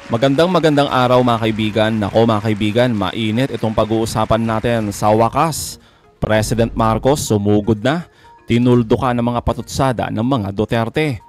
Magandang araw mga kaibigan. Nako mga kaibigan, mainit itong pag-uusapan natin. Sa wakas, President Marcos sumugod na. Tinuldo ka ng mga patutsada ng mga Duterte.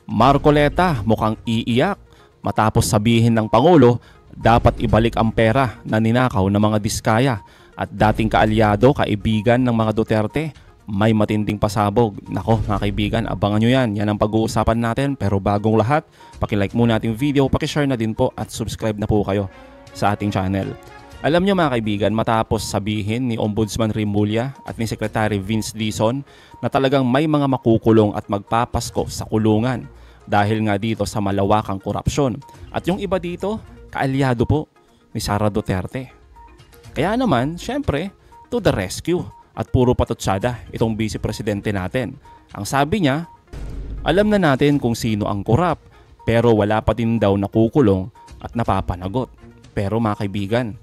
Marcoleta mukhang iiyak matapos sabihin ng Pangulo dapat ibalik ang pera na ninakaw ng mga Diskaya at dating kaalyado, kaibigan ng mga Duterte. May matinding pasabog. Nako mga kaibigan, abangan nyo yan. Yan ang pag-uusapan natin. Pero bagong lahat, pakilike muna ating video, pakishare na din po at subscribe na po kayo sa ating channel. Alam nyo mga kaibigan, matapos sabihin ni Ombudsman Remulla at ni Secretary Vince Dizon na talagang may mga makukulong at magpapasko sa kulungan dahil nga dito sa malawakang korupsyon. At yung iba dito, kaalyado po ni Sara Duterte. Kaya naman, syempre, to the rescue. At puro patutsada itong vice presidente natin. Ang sabi niya, alam na natin kung sino ang korap, pero wala pa din daw nakukulong at napapanagot. Pero mga kaibigan,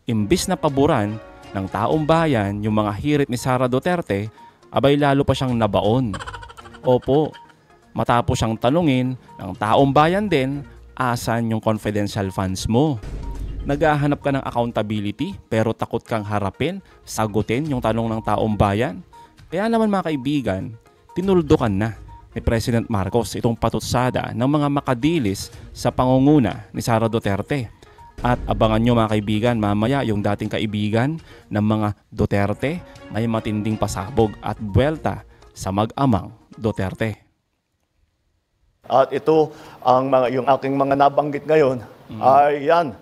imbis na paboran ng taong bayan yung mga hirit ni Sara Duterte, abay lalo pa siyang nabaon. Opo, matapos siyang tanungin ng taong bayan din, asan yung confidential funds mo? Naghahanap ka ng accountability pero takot kang harapin, sagutin yung tanong ng taong bayan. Kaya naman mga kaibigan, tinuldukan na ni President Marcos itong patutsada ng mga makadilis sa pangunguna ni Sara Duterte. At abangan nyo mga kaibigan, mamaya yung dating kaibigan ng mga Duterte may matinding pasabog at buwelta sa mag-amang Duterte. At ito yung aking mga nabanggit ngayon ay yan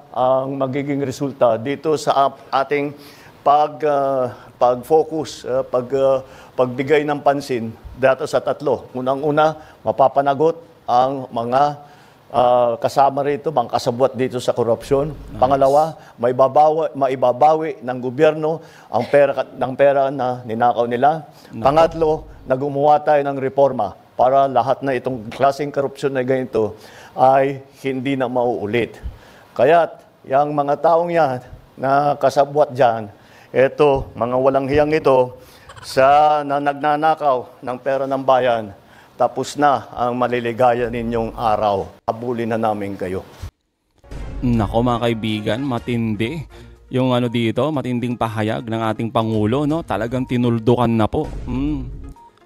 ang magiging resulta dito sa ating pag-focus, pagbigay ng pansin dito sa tatlo. Unang-una, mapapanagot ang mga kasama rito, mga kasabwat dito sa korupsyon. Nice. Pangalawa, maibabawi ng gobyerno ang pera na ninakaw nila. No. Pangatlo, gumawa tayo ng reforma para lahat na itong klaseng korupsyon na ganito ay hindi na mauulit. Kaya't yung mga taong yan na kasabwat dyan, ito, mga walang hiyang ito, na nagnanakaw ng pera ng bayan, tapos na ang maliligaya ninyong araw. Abulin na namin kayo. Nako mga kaibigan, matindi. Yung dito, matinding pahayag ng ating Pangulo, no? Talagang tinuldukan na po.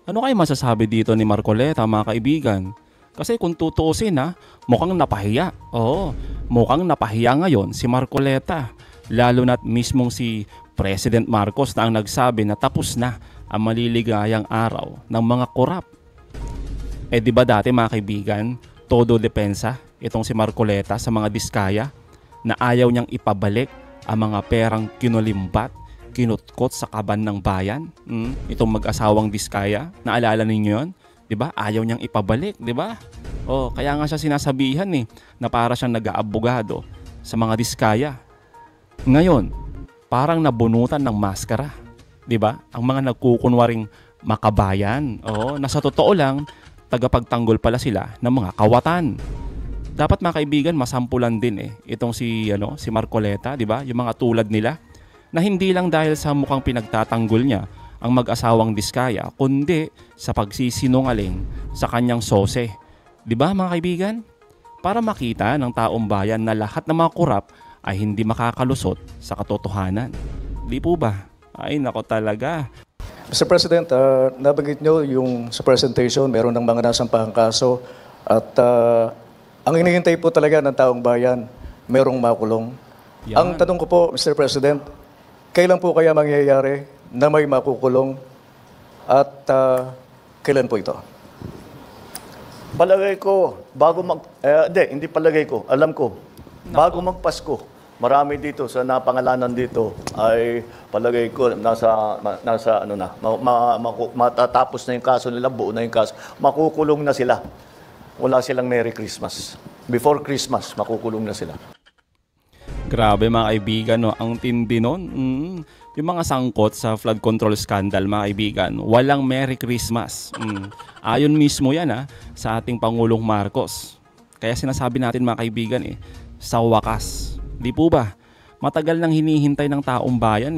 Ano kayo masasabi dito ni Marcoleta mga kaibigan? Kasi kung tutuusin mukhang napahiya. Oo, mukhang napahiya ngayon si Marcoleta. Lalo na't mismong si President Marcos na ang nagsabi na tapos na ang maliligayang araw ng mga korap. Di ba dati mga kaibigan, todo depensa itong si Marcoleta sa mga Diskaya na ayaw niyang ipabalik ang mga perang kinulimbat, kinutkot sa kaban ng bayan. Itong mag-asawang Diskaya, naalala ninyo yun? 'Di ba? Ayaw niyang ipabalik, 'di ba? Kaya nga siya sinasabihan na para siyang nag-aabogado sa mga Diskaya. Ngayon, parang nabunutan ng maskara, 'di ba? Ang mga nagkukunwaring makabayan. Na sa totoo lang, tagapagtanggol pala sila ng mga kawatan. Dapat mga kaibigan, masampulan din itong si Marcoleta, 'di ba? Yung mga tulad nila na hindi lang dahil sa mukhang pinagtatanggol niya ang mag-asawang Diskaya, kundi sa pagsisinungaling sa kanyang sose. Di ba mga kaibigan? Para makita ng taong bayan na lahat ng mga korap ay hindi makakalusot sa katotohanan. Di po ba? Ay nako talaga. Mr. President, nabanggit nyo yung sa presentation, meron ng mga nasampahang kaso at ang hinihintay po talaga ng taong bayan, merong makulong. Yan. Ang tanong ko po, Mr. President, kailan po kaya mangyayari na may makukulong at kailan po ito? Palagay ko, hindi palagay ko, alam ko, bago magpasko, marami dito sa napangalanan dito ay palagay ko matatapos na yung kaso nila, buo na yung kaso, makukulong na sila. Wala silang Merry Christmas. Before Christmas, makukulong na sila. Grabe mga kaibigan, ang tindi nun. Yung mga sangkot sa flood control scandal mga kaibigan, walang Merry Christmas. Ayon mismo yan sa ating Pangulong Marcos. Kaya sinasabi natin mga kaibigan sa wakas. Di po ba? Matagal nang hinihintay ng taong bayan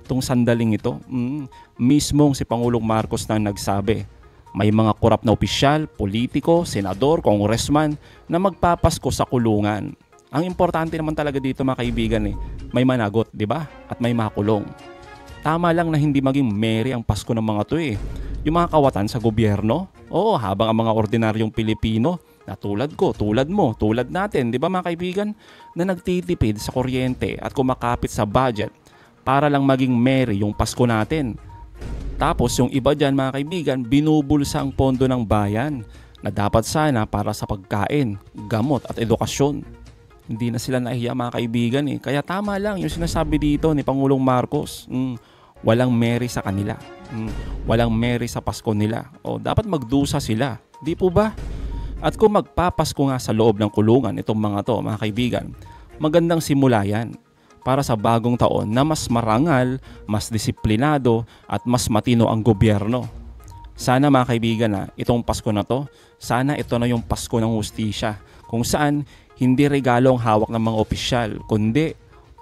itong sandaling ito. Mismong si Pangulong Marcos na nagsabi May mga korap na opisyal, politiko, senador, congressman na magpapasko sa kulungan. Ang importante naman talaga dito mga kaibigan may managot, di ba? At may makulong. Tama lang na hindi maging merry ang Pasko ng mga to Yung mga kawatan sa gobyerno, habang ang mga ordinaryong Pilipino na tulad ko, tulad mo, tulad natin, di ba mga kaibigan, na nagtitipid sa kuryente at kumakapit sa budget para lang maging merry yung Pasko natin. Tapos yung iba dyan mga kaibigan, binubulsa ang pondo ng bayan na dapat sana para sa pagkain, gamot at edukasyon. Hindi na sila nahiya mga kaibigan Kaya tama lang yung sinasabi dito ni Pangulong Marcos. Walang merry sa kanila. Walang merry sa Pasko nila. Dapat magdusa sila. Di po ba? At kung magpapasko nga sa loob ng kulungan itong mga to mga kaibigan, magandang simula yan para sa bagong taon na mas marangal, mas disiplinado at mas matino ang gobyerno. Sana mga kaibigan itong Pasko na to, sana ito na yung Pasko ng hustisya kung saan hindi regalo ang hawak ng mga opisyal kundi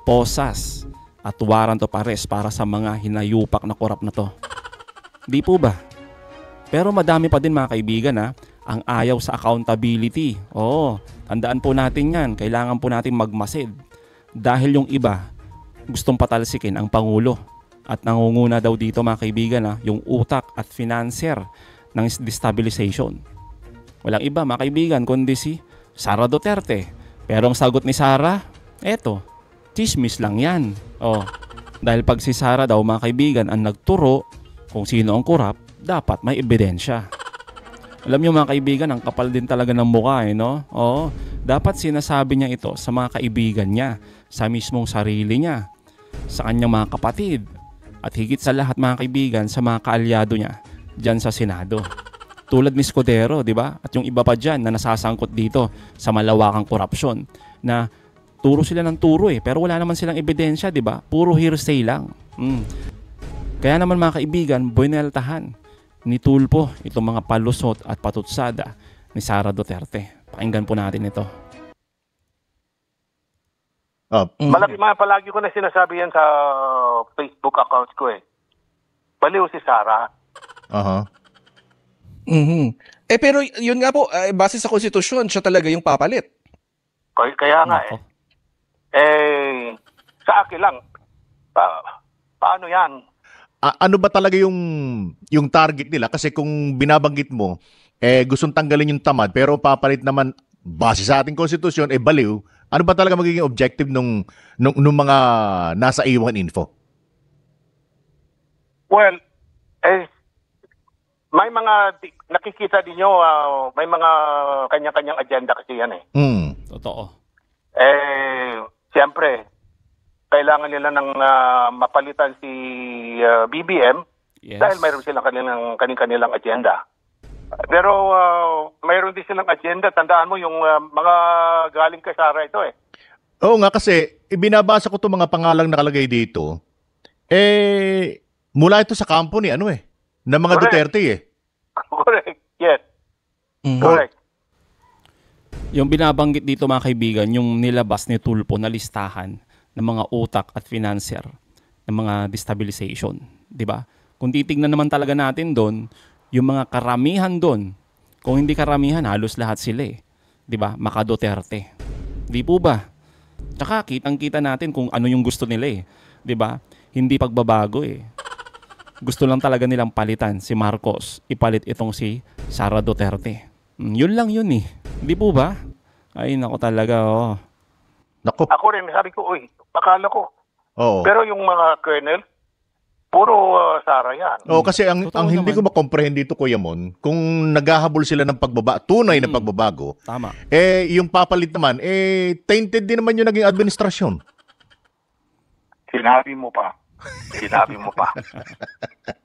posas at warrant of arrest para sa mga hinayupak na korap na to. Di po ba? Pero madami pa din mga kaibigan ang ayaw sa accountability. Tandaan po natin yan. Kailangan po natin magmasid. Dahil yung iba gustong patalsikin ang Pangulo. At nangunguna daw dito mga kaibigan yung utak at financier ng destabilization. Walang iba mga kaibigan kundi si Sara Duterte. Pero ang sagot ni Sara, chismis lang yan. Dahil pag si Sara daw mga kaibigan ang nagturo kung sino ang korap, dapat may ebidensya. Alam niyo mga kaibigan, ang kapal din talaga ng mukha no? Dapat sinasabi niya ito sa mga kaibigan niya, sa mismong sarili niya, sa kanyang mga kapatid, at higit sa lahat mga kaibigan sa mga kaalyado niya diyan sa Senado. Tulad ni Escudero, di ba? At yung iba pa diyan na nasasangkot dito sa malawakang korupsyon na turo sila ng turo pero wala naman silang ebidensya, di ba? Puro hearsay lang. Kaya naman mga kaibigan, bueneltahan ni Tulpo itong mga palusot at patutsada ni Sara Duterte. Pakinggan po natin ito. Palagi ko na sinasabi yan sa Facebook account ko Baliw si Sara. Pero yun nga po, base sa konstitusyon, siya talaga yung papalit. Kaya nga sa akin lang, paano yan? Ano ba talaga yung target nila? Kasi kung binabanggit mo, gustong tanggalin yung tamad, pero papalit naman, base sa ating konstitusyon, baliw. Ano ba talaga magiging objective nung mga nasa iwan info? Well, may mga nakikita din nyo, may mga kanya-kanyang agenda kasi yan Totoo. Siyempre, kailangan nila ng mapalitan si BBM dahil mayroon silang kanilang agenda. Pero mayroon din silang agenda. Tandaan mo yung mga galing kay Sara ito Oo nga kasi, ibinabasa ko itong mga pangalang nakalagay dito. Mula ito sa kampo ni ng mga Correct. Duterte Correct. Yes. Correct. Yung binabanggit dito mga kaibigan, yung nilabas ni Tulpo na listahan ng mga utak at financier ng mga destabilization, di ba? Kung titignan naman talaga natin doon, yung mga karamihan doon, kung hindi karamihan, halos lahat sila di ba? Maka Duterte. Di po ba? Tsaka kitang-kita natin kung ano yung gusto nila di ba? Hindi pagbabago Gusto lang talaga nilang palitan si Marcos, ipalit itong si Sara Duterte. Yun lang yun Di po ba? Ay, nako talaga Nako. Ako rin, sabi ko, akala ko. Oo. Pero yung mga colonel, puro Sara yan. Kasi ang hindi ko makomprehend dito, Kuya Mon, kung naghahabol sila ng tunay na pagbabago, tama. Yung papalit naman, tainted din naman yung naging administrasyon. Sinabi mo pa.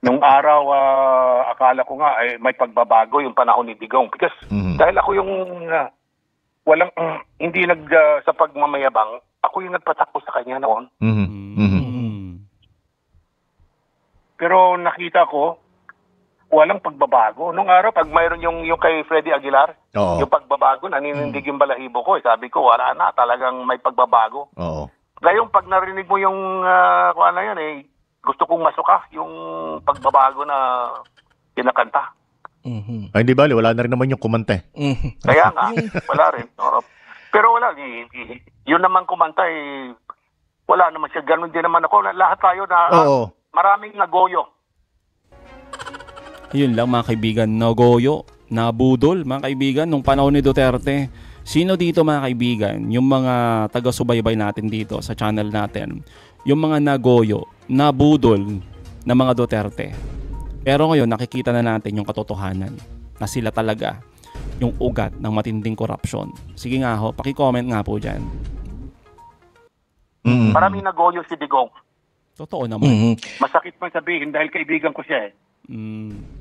Nung araw, akala ko nga may pagbabago yung panahon ni Digong. Because dahil ako yung hindi sa pagmamayabang, ako yung nagpatakbo sa kanya noon. Pero nakita ko, walang pagbabago. Nung araw, pag mayroon yung kay Freddy Aguilar, yung pagbabago, naninindig yung balahibo ko. Sabi ko, wala na, talagang may pagbabago. Ngayon, pag narinig mo yung gusto kong masuka, yung pagbabago na kinakanta. Ay, hindi bali, wala na rin naman yung kumante. Kaya nga, wala rin. Pero wala, yun naman kumanta wala naman siya. Ganun din naman ako. Lahat tayo na Oo. maraming nagoyo. Yun lang mga kaibigan, nagoyo, nabudol mga kaibigan nung panahon ni Duterte. Sino dito mga kaibigan, yung mga taga-subaybay natin dito sa channel natin, yung mga nagoyo, nabudol na mga Duterte. Pero ngayon nakikita na natin yung katotohanan na sila talaga yung ugat ng matinding korupsyon. Sige nga ho, paki-comment nga po dyan. Maraming nagoyo si Digong. Totoo naman. Masakit man sabihin dahil kaibigan ko siya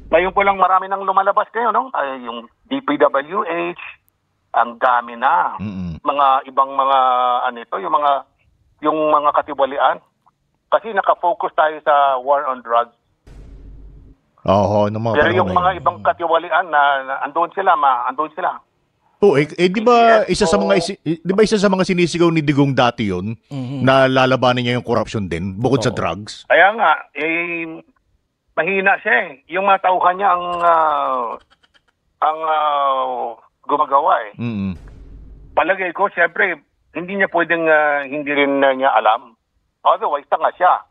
Ngayon po lang marami nang lumalabas kayo, no? Yung DPWH, ang dami na. Mga ibang mga yung mga katiwalian. Kasi nakafocus tayo sa war on drugs. Oo, ng mga Pero panahon yung na mga yun. ibang katiwalian na andun sila. Oh, di ba isa sa mga sinisigaw ni Digong dati 'yon na lalabanan niya yung corruption din bukod sa drugs? Kaya nga, mahina siya Yung mga tauhan niya ang gumagawa Palagay ko, siyempre, hindi niya pwedeng hindi rin niya alam. Otherwise, tanga siya.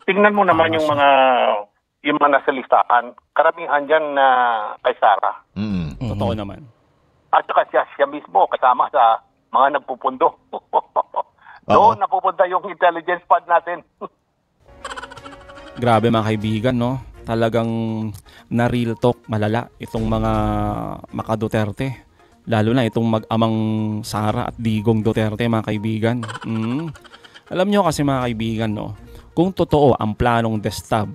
Tingnan mo naman yung mga nasa listahan. Karamihan dyan kay Sara. Totoo naman. At saka siya mismo kasama sa mga nagpupundo. Doon napupunta yung intelligence fund natin. Grabe mga kaibigan, no? Talagang na real talk malala itong mga maka-Duterte. Lalo na itong mag-amang Sara at Digong Duterte mga kaibigan. Alam nyo kasi mga kaibigan, no? Kung totoo ang planong destab,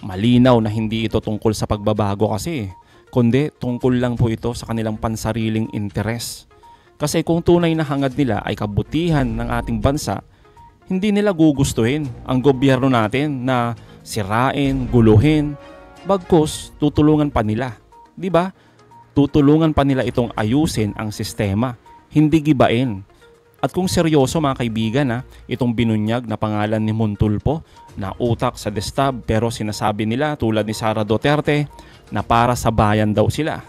malinaw na hindi ito tungkol sa pagbabago kasi. Kundi tungkol lang po ito sa kanilang pansariling interes. Kasi kung tunay na hangad nila ay kabutihan ng ating bansa, hindi nila gugustuhin ang gobyerno natin na sirain, guluhin, bagkus tutulungan pa nila. 'Di ba? Tutulungan pa nila itong ayusin ang sistema, hindi gibain. At kung seryoso mga kaibigan itong binunyag na pangalan ni Montulpo na utak sa destab pero sinasabi nila tulad ni Sara Duterte na para sa bayan daw sila.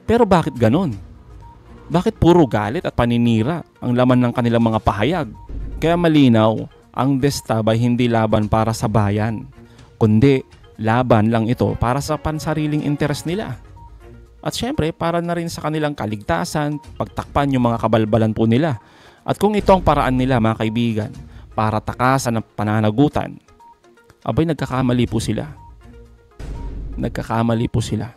Pero bakit ganon? Bakit puro galit at paninira ang laman ng kanilang mga pahayag? Kaya malinaw, ang destab ay hindi laban para sa bayan, kundi laban lang ito para sa pansariling interes nila. At syempre, para na rin sa kanilang kaligtasan, pagtakpan yung mga kabalbalan po nila. At kung ito ang paraan nila mga kaibigan, para takasan ang pananagutan, abay nagkakamali po sila. Nagkakamali po sila.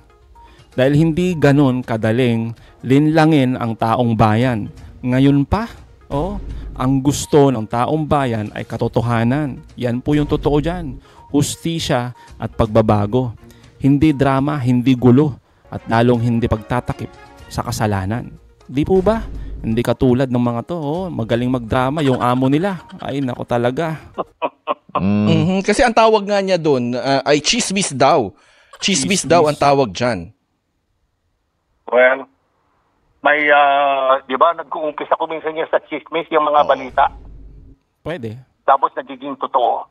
Dahil hindi ganon kadaling linlangin ang taong bayan. Ngayon pa, ang gusto ng taong bayan ay katotohanan. Yan po yung totoo dyan. Hustisya at pagbabago. Hindi drama, hindi gulo, at lalong hindi pagtatakip sa kasalanan. Di po ba? Hindi katulad ng mga to, magaling magdrama yung amo nila. Ay, nako talaga. Kasi ang tawag nga niya doon ay chismis daw. Chismis daw ang tawag dyan. Well, may, di ba, nag-uumpisa ko minsan niya sa chismis, yung mga balita. Pwede. Tapos nagiging totoo.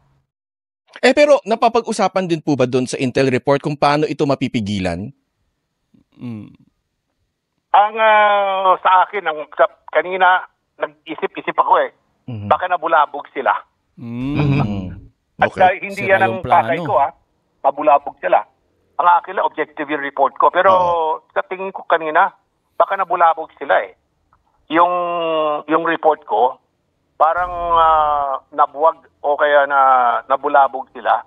Pero napapag-usapan din po ba doon sa Intel report kung paano ito mapipigilan? Ang sa akin, kanina nag-isip-isip ako baka nabulabog sila. At Okay. hindi Sira yan ang yung plano. pakay ko mabulabog sila. Ang akin lang, objective yung report ko. Pero sa tingin ko kanina, baka nabulabog sila Yung report ko, parang nabuwag o kaya nabulabog sila.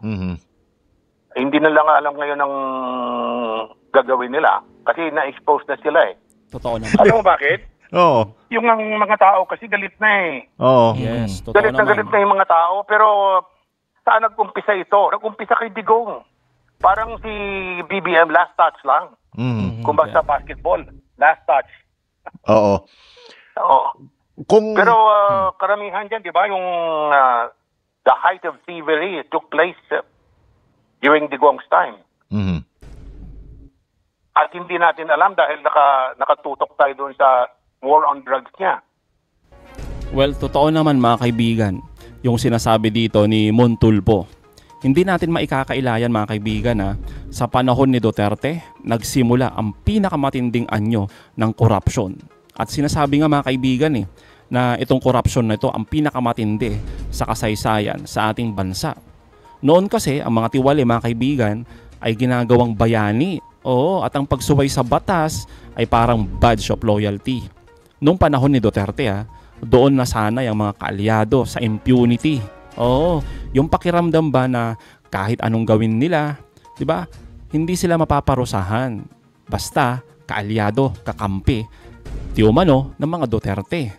Hindi na lang alam ngayon ang gagawin nila. Kasi na-expose na sila Totoo naman. Alam mo bakit? Oo. Yung ang mga tao kasi galit na Oo. Yes, totoo Galit na naman. galit na yung mga tao. Pero saan nag-umpisa ito? Nag-umpisa kay Digong. Parang si BBM last touch lang. Kung basta basketball, last touch. Oo. Oo. Kung Pero karamihan dyan, di ba, yung the height of thievery took place during Digong's time. At hindi natin alam dahil nakatutok tayo doon sa war on drugs niya. Well, totoo naman mga kaibigan, yung sinasabi dito ni Montulpo. Hindi natin maikakailayan mga kaibigan na sa panahon ni Duterte, nagsimula ang pinakamatinding anyo ng korupsyon. At sinasabi nga mga kaibigan na itong korupsyon na ito ang pinakamatindi sa kasaysayan sa ating bansa. Noon kasi ang mga tiwali mga kaibigan ay ginagawang bayani. Oo, at ang pagsuway sa batas ay parang badge of loyalty. Noong panahon ni Duterte doon nasanay ang mga kaalyado sa impunity. Oo, yung pakiramdam ba na kahit anong gawin nila, 'di ba? Hindi sila mapaparusahan. Basta kaalyado, kakampi, di umano ng mga Duterte.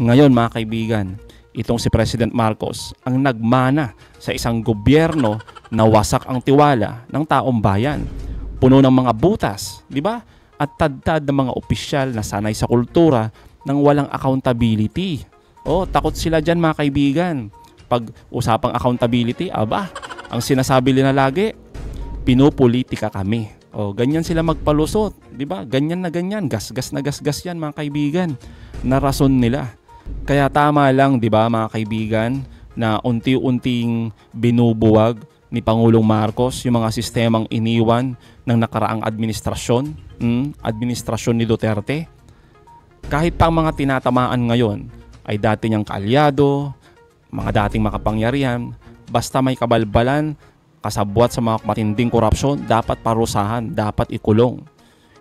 Ngayon mga kaibigan, itong si President Marcos ang nagmana sa isang gobyerno na wasak ang tiwala ng taong bayan. Puno ng mga butas, 'di ba? At tad-tad ng mga opisyal na sanay sa kultura ng walang accountability. Oh, takot sila diyan mga kaibigan. Pag usapang accountability, ang sinasabi nila lagi, pinopolitika kami. O, ganyan sila magpalusot, di ba? Ganyan na ganyan, gasgas na gasgas yan mga kaibigan, na rason nila. Kaya tama lang, di ba mga kaibigan, na unti-unting binubuwag ni Pangulong Marcos yung mga sistemang iniwan ng nakaraang administrasyon, administrasyon ni Duterte. Kahit pa ang mga tinatamaan ngayon ay dati niyang kaalyado, mga dating makapangyarihan, basta may kabalbalan, kasabwat sa mga matinding korupsyon, dapat parusahan, dapat ikulong.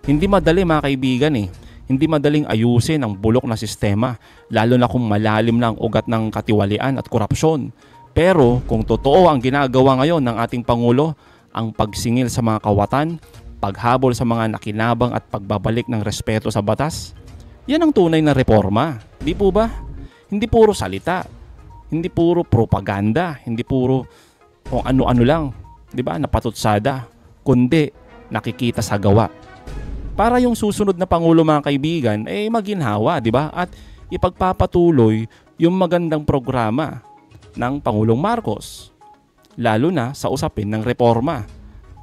Hindi madali mga kaibigan Hindi madaling ayusin ang bulok na sistema, lalo na kung malalim na ang ugat ng katiwalian at korupsyon. Pero kung totoo ang ginagawa ngayon ng ating Pangulo, ang pagsingil sa mga kawatan, paghabol sa mga nakinabang at pagbabalik ng respeto sa batas, yan ang tunay na reforma. Di po ba? Hindi puro salita. Hindi puro propaganda, hindi puro kung ano-ano lang, 'di ba? Napatutsada, kundi nakikita sa gawa. Para yung susunod na pangulo mga kaibigan maginhawa, 'di ba? At ipagpapatuloy yung magandang programa ng Pangulong Marcos, lalo na sa usapin ng reforma.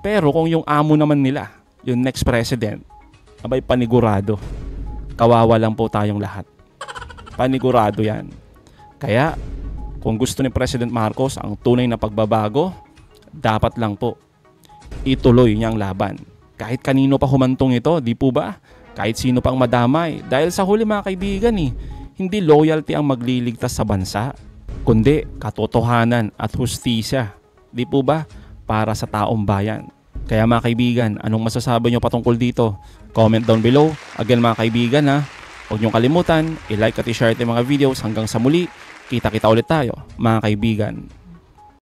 Pero kung yung amo naman nila, yung next president, panigurado. Kawawa lang po tayong lahat. Panigurado 'yan. Kaya kung gusto ni President Marcos ang tunay na pagbabago, dapat lang po ituloy niyang laban. Kahit kanino pa humantong ito, di po ba? Kahit sino pang madamay. Dahil sa huli mga kaibigan hindi loyalty ang magliligtas sa bansa, kundi katotohanan at hustisya. Di po ba? Para sa taong bayan. Kaya mga kaibigan, anong masasabi niyo patungkol dito? Comment down below. Again mga kaibigan huwag niyong kalimutan, i-like at i-share yung mga videos. Hanggang sa muli, kita-kita ulit tayo mga kaibigan.